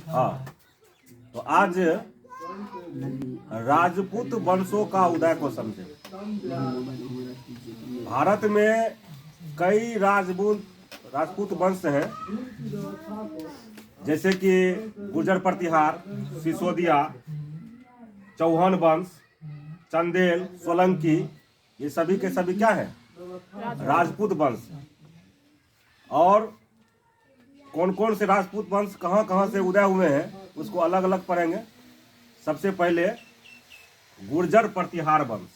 हाँ, तो आज राजपूत वंशों का उदय को समझे। भारत में कई राजपूत वंश हैं, जैसे कि गुर्जर प्रतिहार, सिसोदिया, चौहान वंश, चंदेल, सोलंकी, ये सभी के सभी क्या है? राजपूत वंश। और कौन कौन से राजपूत वंश कहाँ कहाँ से उदय हुए हैं उसको अलग अलग पढ़ेंगे। सबसे पहले गुर्जर प्रतिहार वंश,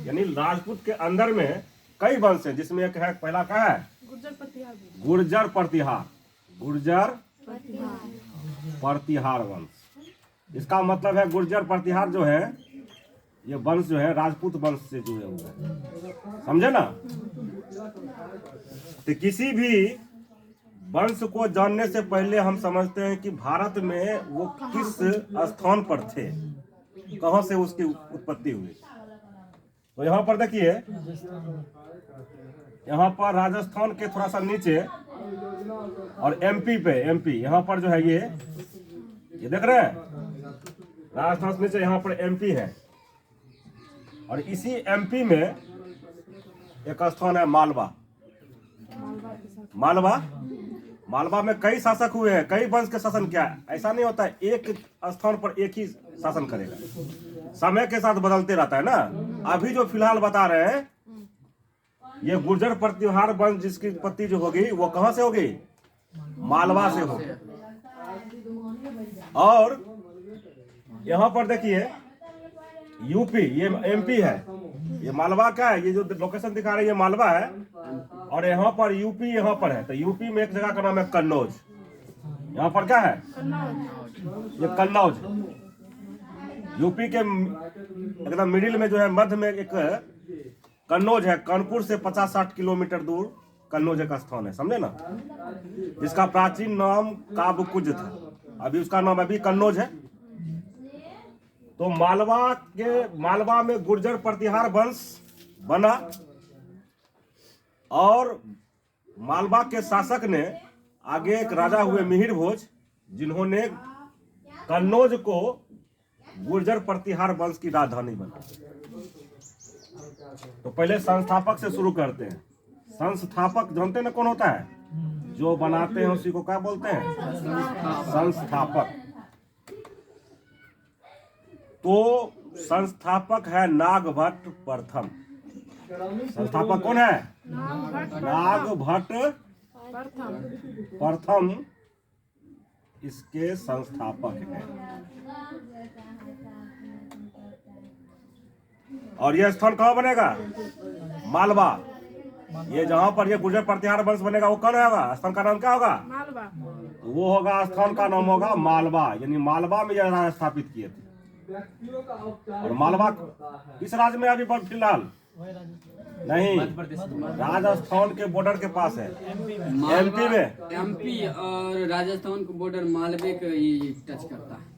यानी राजपूत के अंदर में कई वंश हैं, जिसमें एक है, पहला क्या है? गुर्जर प्रतिहार वंश। इसका मतलब है गुर्जर प्रतिहार जो है, ये वंश जो है राजपूत वंश से जुड़े हुए हैं, समझे ना। तो किसी भी वंश को जानने से पहले हम समझते हैं कि भारत में वो किस स्थान पर थे, कहां से उसकी उत्पत्ति हुई। तो यहाँ पर देखिए, यहाँ पर राजस्थान के थोड़ा सा नीचे और एमपी यहाँ पर जो है ये देख रहे हैं, राजस्थान से नीचे यहाँ पर एमपी है, और इसी एमपी में एक स्थान है मालवा में कई शासक हुए हैं, कई वंश के शासन किया है। ऐसा नहीं होता है एक स्थान पर एक ही शासन करेगा, समय के साथ बदलते रहता है ना। अभी जो फिलहाल बता रहे हैं, ये गुर्जर प्रतिहार वंश जिसकी उत्पत्ति जो होगी वो कहां से होगी? मालवा से होगी। और यहां पर देखिए यूपी, ये एमपी है, ये मालवा का है, ये जो लोकेशन दिखा रहे हैं ये मालवा है, और यहाँ पर यूपी यहाँ पर है। तो यूपी में एक जगह का नाम है कन्नौज। यहाँ पर क्या है? ये कन्नौज। यूपी के एकदम मिडिल में जो है, मध्य में एक कन्नौज है। कानपुर से 50-60 किलोमीटर दूर कन्नौज का स्थान है, समझे ना। इसका प्राचीन नाम काबकुज था, अभी उसका नाम अभी कन्नौज है। तो मालवा में गुर्जर प्रतिहार वंश बना, और मालवा के शासक ने आगे एक राजा हुए मिहिर भोज, जिन्होंने कन्नौज को गुर्जर प्रतिहार वंश की राजधानी बना। तो पहले संस्थापक से शुरू करते हैं। संस्थापक जानते हैं ना कौन होता है? जो बनाते हैं उसी को क्या बोलते हैं? संस्थापक। तो संस्थापक है नागभट्ट प्रथम। संस्थापक कौन है? नागभट्ट प्रथम इसके संस्थापक हैं। और यह स्थान कहाँ बनेगा? मालवा। ये जहां पर ये गुर्जर प्रतिहार वंश बनेगा वो कौन होगा? स्थान का नाम क्या होगा? मालवा। वो होगा, स्थान का नाम होगा मालवा, यानी मालवा में यह स्थापित किए थे। और मालवा किस राज्य में अभी फिलहाल? नहीं, राजस्थान के बॉर्डर के पास है, एमपी में। एमपी और राजस्थान का बॉर्डर मालवे को ही टच करता है।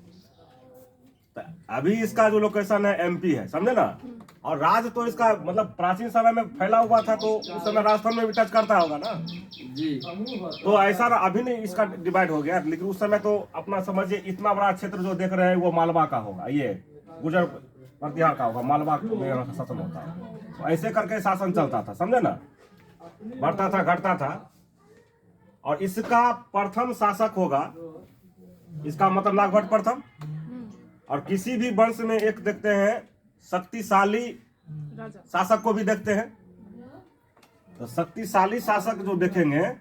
अभी इसका जो लोकेशन है एमपी है, समझे ना। और राज तो इसका मतलब प्राचीन समय में फैला हुआ था, तो उस समय राजस्थान में भी टच करता होगा ना जी। तो ऐसा अभी नहीं इसका डिवाइड हो गया, लेकिन उस समय तो अपना समझिए इतना बड़ा क्षेत्र जो देख रहे हैं वो मालवा का होगा, ये गुर्जर प्रतिहार का होगा, मालवा में शासन होता है। तो ऐसे करके शासन चलता था, समझे ना, बढ़ता था घटता था। और इसका प्रथम शासक होगा, इसका मतलब नागभट्ट प्रथम। और किसी भी वंश में एक देखते हैं शक्तिशाली शासक को भी देखते हैं, तो शक्तिशाली शासक जो देखेंगे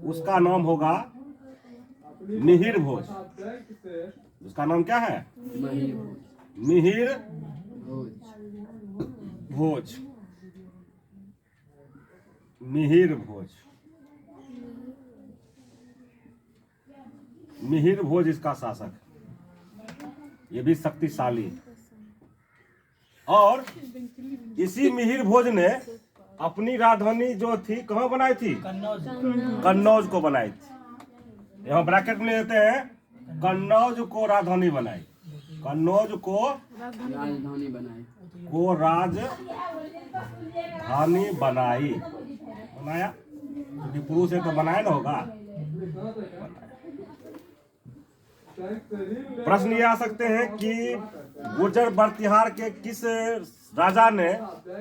उसका नाम होगा मिहिर भोज। उसका नाम क्या है? मिहिर भोज। मिहिर भोज इसका शासक है, ये भी शक्तिशाली। और इसी मिहिर भोज ने अपनी राजधानी जो थी कहाँ बनाई थी? कन्नौज को बनाई थी। यहाँ ब्रैकेट में लेते हैं, कन्नौज को राजधानी बनाई, कन्नौज को राजधानी बनाई, बनाया, क्योंकि पुरुष है तो बनाया ना होगा। प्रश्न ये आ सकते हैं कि गुर्जर बर्तिहार के किस राजा ने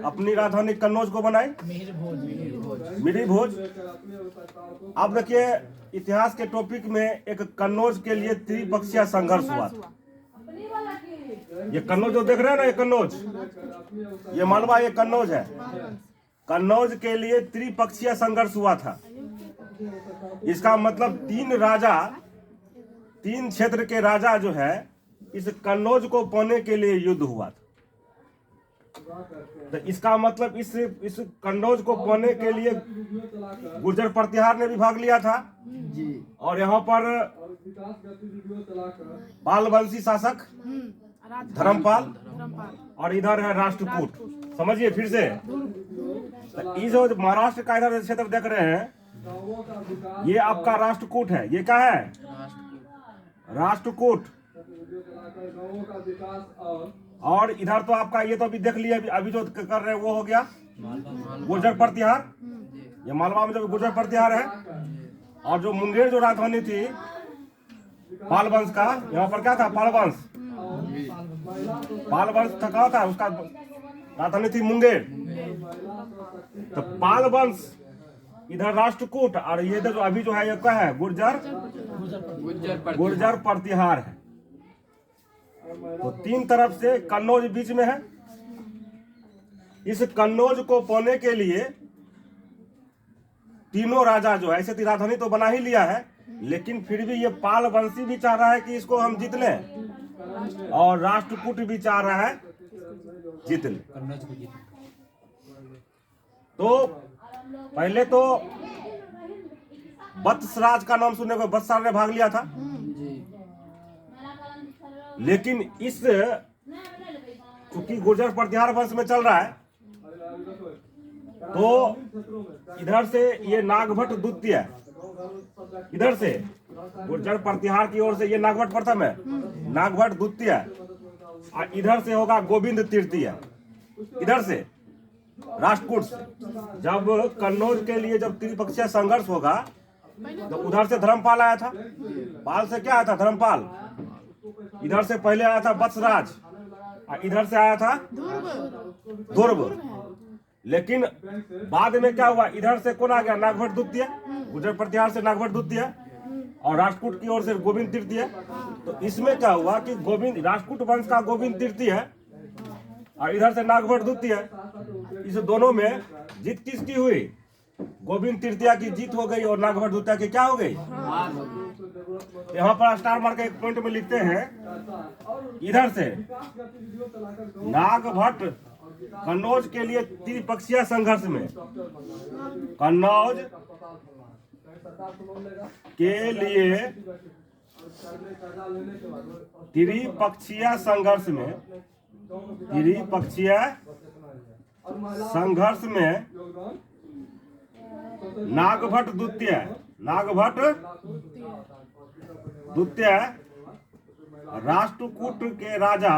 अपनी राजधानी कन्नौज को बनाई? मिहिर भोज। अब देखिए इतिहास के टॉपिक में एक कन्नौज के लिए त्रिपक्षीय संघर्ष हुआ था। ये कन्नौज जो देख रहे हैं ना, ये कन्नौज, ये मालवा, ये कन्नौज है। कन्नौज के लिए त्रिपक्षीय संघर्ष हुआ था। इसका मतलब तीन क्षेत्र के राजा जो है इस कन्नौज को पाने के लिए युद्ध हुआ था। तो इसका मतलब इस कन्नौज को पाने के लिए गुर्जर प्रतिहार ने भी भाग लिया था जी। और यहाँ पर पालवंशी शासक धर्मपाल और इधर है राष्ट्रकूट। समझिए फिर से, तो ये जो महाराष्ट्र का इधर क्षेत्र देख रहे हैं, ये आपका राष्ट्रकूट है। ये क्या है? राष्ट्रकूट। और इधर तो आपका ये तो अभी देख लिया, अभी जो कर रहे हैं वो हो गया गुर्जर प्रतिहार। ये मालवा में जो गुर्जर प्रतिहार है। और जो मुंगेर जो राजधानी थी पाल वंश का, यहाँ पर क्या था? पालवंश। पालवंश था, कहा था उसका राजधानी थी मुंगेर। तो पालवंश इधर राष्ट्रकूट और ये जो अभी जो है ये क्या है? गुर्जर प्रतिहार है। तो तीन तरफ से कन्नौज बीच में है। इस कन्नौज को पाने के लिए तीनों राजा जो है, ऐसे तो राजधानी तो बना ही लिया है, लेकिन फिर भी ये पाल वंशी भी चाह रहा है कि इसको हम जीत लें और राष्ट्रकूट भी चाह रहा है जीत लें। तो पहले तो वत्सराज का नाम सुनने को, वत्सराज ने भाग लिया था। लेकिन इस चूंकि गुर्जर प्रतिहार वंश में चल रहा है, तो इधर से ये नागभट्ट द्वितीय, इधर से गुर्जर प्रतिहार की ओर से ये नागभट्ट प्रथम है, नागभट्ट द्वितीय, और इधर से होगा गोविंद तृतीय। इधर से राष्ट्रकूट से जब कन्नौज के लिए जब त्रिपक्षीय संघर्ष होगा तो उधर से धर्मपाल आया था। पाल से क्या आया था? धर्मपाल। इधर से पहले आया था वत्सराज और इधर से आया था ध्रुव। लेकिन बाद में क्या हुआ? इधर से कौन आ गया? नागभट्ट द्वितीय। गुर्जर प्रतिहार से नागभट्ट द्वितीय और राष्ट्रकूट की ओर से गोविंद तृतीय। तो इसमें क्या हुआ कि गोविंद राष्ट्रकूट वंश का गोविंद तृतीय और इधर से नागभट्ट द्वितीय, इस दोनों में जीत किसकी हुई? गोविंद तृतीय की जीत हो गई और नागभट्ट द्वितीय की क्या हो गई? यहाँ पर स्टार मार्क एक पॉइंट में लिखते हैं, इधर से नागभट्ट कन्नौज के लिए त्रिपक्षीय संघर्ष में, कन्नौज के लिए त्रिपक्षीय संघर्ष में, त्रिपक्षीय संघर्ष में नागभट्ट द्वितीय, नागभट्ट द्वितीय राष्ट्रकूट के राजा,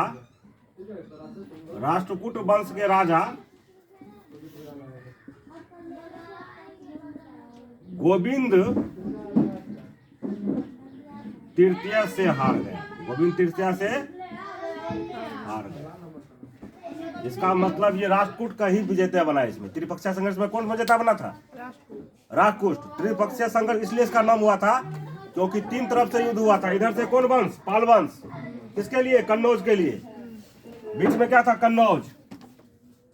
राष्ट्रकूट वंश के राजा गोविंद तृतीय से हार गए। गोविंद तृतीय से हार गए। इसका मतलब ये राष्ट्रकूट का ही विजेता बना। इसमें त्रिपक्षीय संघर्ष में कौन विजेता बना था? राष्ट्रकूट। त्रिपक्षीय संघर्ष इसलिए इसका नाम हुआ था क्योंकि तीन तरफ से युद्ध हुआ था। इधर से कौन वंश? पाल वंश। किसके लिए? कन्नौज के लिए। बीच में क्या था? कन्नौज।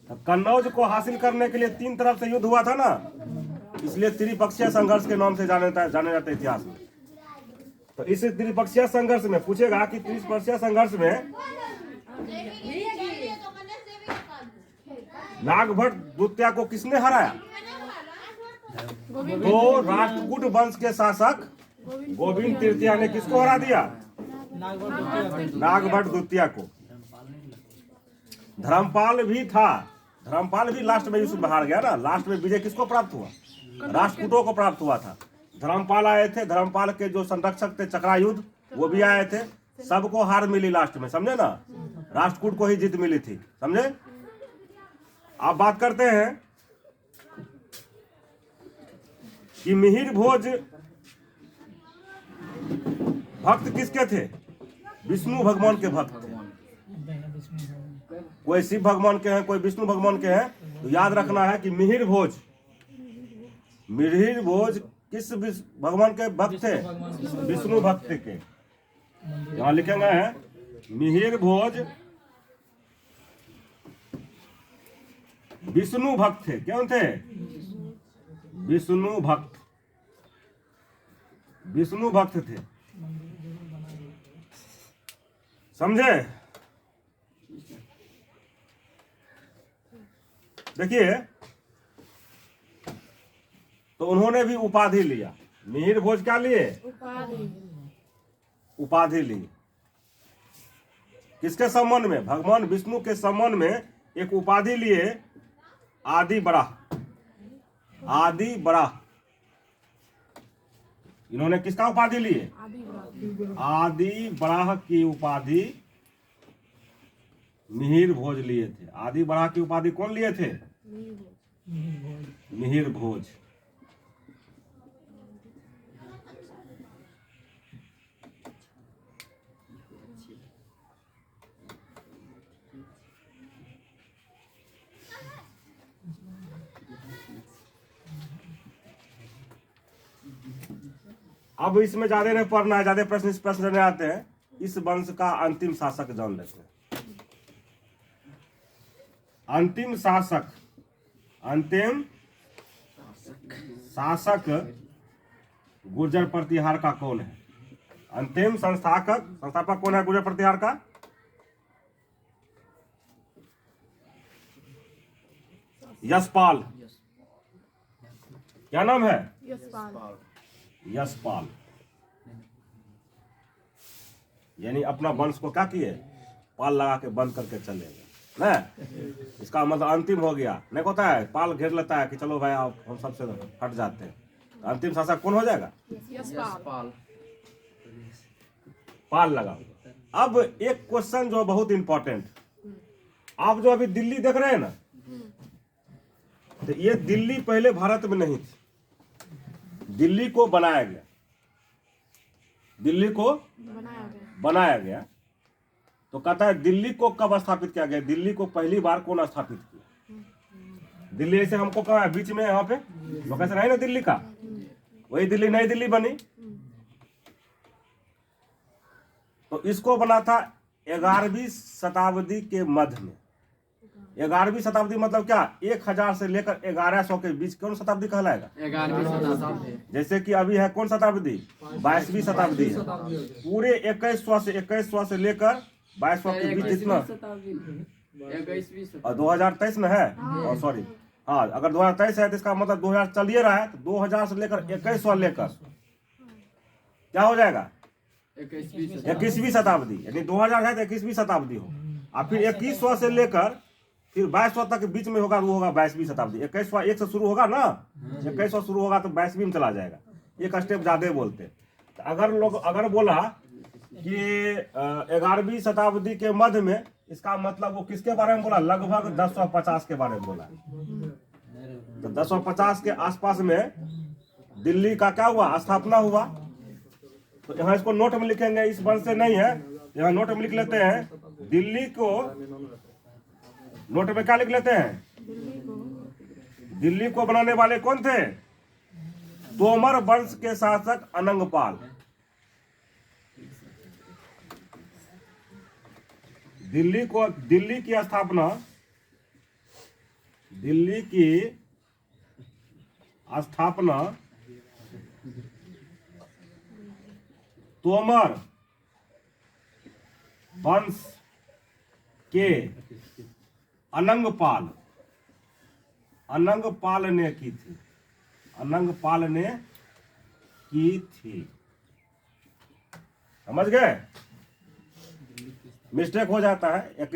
तो कन्नौज को हासिल करने के लिए तीन तरफ से युद्ध हुआ था ना, इसलिए त्रिपक्षीय संघर्ष के नाम से जाने जाते इतिहास में। तो इस त्रिपक्षीय संघर्ष में पूछेगा कि त्रिपक्षीय संघर्ष में नागभट्ट द्वितीय को किसने हराया? तो राष्ट्रकूट वंश के शासक गोविंद तृतीय ने किसको हरा दिया? नागभट्ट द्वितीय को। धर्मपाल भी था, धर्मपाल भी लास्ट में युद्ध हार गया ना। लास्ट में विजय किसको प्राप्त हुआ? राष्ट्रकूटों को प्राप्त हुआ था। धर्मपाल आए थे, धर्मपाल के जो संरक्षक थे चक्रायुध वो भी आए थे, सबको हार मिली लास्ट में, समझे ना। राष्ट्रकूट को ही जीत मिली थी, समझे। आप बात करते हैं कि मिहिर भोज भक्त किसके थे? विष्णु भगवान के भक्त थे। कोई शिव भगवान के हैं, कोई विष्णु भगवान के हैं, तो याद रखना है कि मिहिर भोज किस भगवान के भक्त थे? विष्णु भक्त के। यहाँ लिखेंगे हैं मिहिर भोज विष्णु भक्त थे। क्यों थे? विष्णु भक्त थे। समझे? देखिए, तो उन्होंने भी उपाधि लिया। मिहिर भोज क्या लिए? उपाधि ली। किसके संबंध में? भगवान विष्णु के संबंध में एक उपाधि लिए, आदि बराह। इन्होंने किसका उपाधि लिए? आदि बराह की उपाधि मिहिर भोज लिए थे। आदि बराह की उपाधि कौन लिए थे? मिहिर भोज। अब इसमें ज्यादा नहीं पढ़ना है, ज्यादा प्रश्न इस प्रश्न नहीं आते हैं। इस वंश का अंतिम शासक जान लेते हैं। अंतिम शासक गुर्जर प्रतिहार का कौन है? अंतिम संस्थापक कौन है गुर्जर प्रतिहार का? यशपाल। क्या नाम है? यशपाल। यानी अपना वंश को क्या किए? पाल लगा के बंद करके चले गए ना। इसका मतलब अंतिम हो गया। नहीं होता है, पाल घेर लेता है कि चलो भाई आप हम सबसे हट जाते हैं। तो अंतिम शासक कौन हो जाएगा? पाल लगा। अब एक क्वेश्चन जो बहुत इंपॉर्टेंट, आप जो अभी दिल्ली देख रहे हैं ना, तो ये दिल्ली पहले भारत में नहीं थी। दिल्ली को बनाया गया। तो कहता है दिल्ली को कब स्थापित किया गया? दिल्ली को पहली बार कौन स्थापित किया? दिल्ली ऐसे हमको कहा है बीच में, यहाँ पे लोकेशन है ना दिल्ली का, वही दिल्ली नई दिल्ली बनी। तो इसको बना था 11वीं शताब्दी के मध्य में। 11वीं शताब्दी मतलब क्या? 1000 से लेकर 1100 के बीच कौन शताब्दी कहलाएगा? 11वीं शताब्दी। जैसे कि अभी है कौन शताब्दी? 22वीं शताब्दी है। पूरे 2100 से लेकर 2200 के बीच जितना, और 2023 में है, और सॉरी हाँ, अगर 2023 है तो इसका मतलब 2000 चल ही रहा है। तो 2000 से लेकर 2100 लेकर क्या हो जाएगा? 21वीं शताब्दी। यानी 2000 है तो 21वीं शताब्दी हो। और फिर 2100 से लेकर फिर 2200 तक के बीच में होगा, वो होगा 22वीं शताब्दी। 2100 1 से शुरू होगा ना, 2100 शुरू होगा तो 22वीं में चला जाएगा। एक स्टेप ज्यादा बोलते। तो अगर बोला कि 11वीं शताब्दी के मध्य में, इसका मतलब वो किसके बारे में बोला? लगभग 1050 के बारे में बोला। तो 1050 के आसपास में दिल्ली का क्या हुआ? स्थापना हुआ। तो यहाँ इसको नोट में लिखेंगे, इस वंश से नहीं है, यहाँ नोट में लिख लेते हैं। दिल्ली को नोट में क्या लिख लेते हैं? दिल्ली को बनाने वाले कौन थे? तोमर वंश के शासक अनंगपाल। दिल्ली की स्थापना तोमर वंश के अनंगपाल ने की थी। समझ गए? मिस्टेक हो जाता है।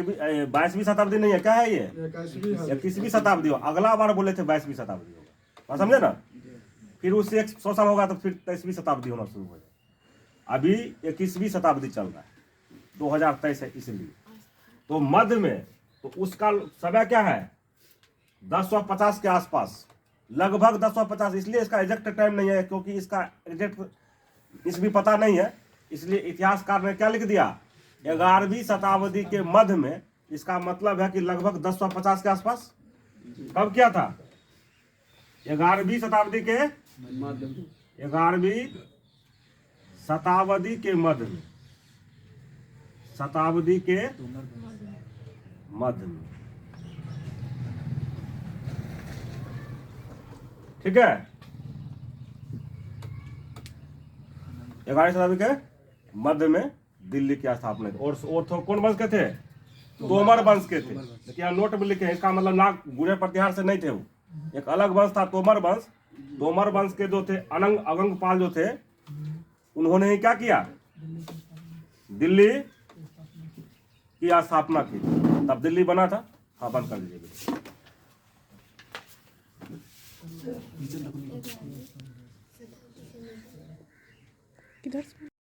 22वीं शताब्दी नहीं है, क्या है ये? 21वीं शताब्दी हो। अगला बार बोले थे 22वीं शताब्दी होगा, समझे ना? फिर उससे 100 साल होगा तो फिर 23वीं शताब्दी होना शुरू हो जाएगा। अभी 21वीं शताब्दी चल रहा है, 2023 है इसलिए। तो मध्य में तो उसका समय क्या है? 1050 के आसपास, लगभग 1050। इसलिए इसका एग्जैक्ट टाइम नहीं है, क्योंकि इसका एग्जैक्ट इसमें पता नहीं है। इसलिए इतिहासकार ने क्या लिख दिया, 11वीं शताब्दी के मध्य में। इसका मतलब है कि लगभग 1050 के आसपास। कब किया था? 11वीं शताब्दी के, 11वीं शताब्दी के मध्य में, शताब्दी के मध्य में। ठीक है, 11वीं शताब्दी के मध्य में दिल्ली की स्थापना थी। और कौन वंश के थे? तोमर वंश के थे। लेकिन यहाँ नोट में लिखे हैं, इसका मतलब ना गुर्जर प्रतिहार से नहीं थे वो, एक अलग वंश था तोमर वंश। तोमर वंश के जो थे अगंग पाल जो थे, उन्होंने ही क्या किया, दिल्ली की स्थापना की। तब दिल्ली बना था। हाँ, बंद कर दीजिए। किधर से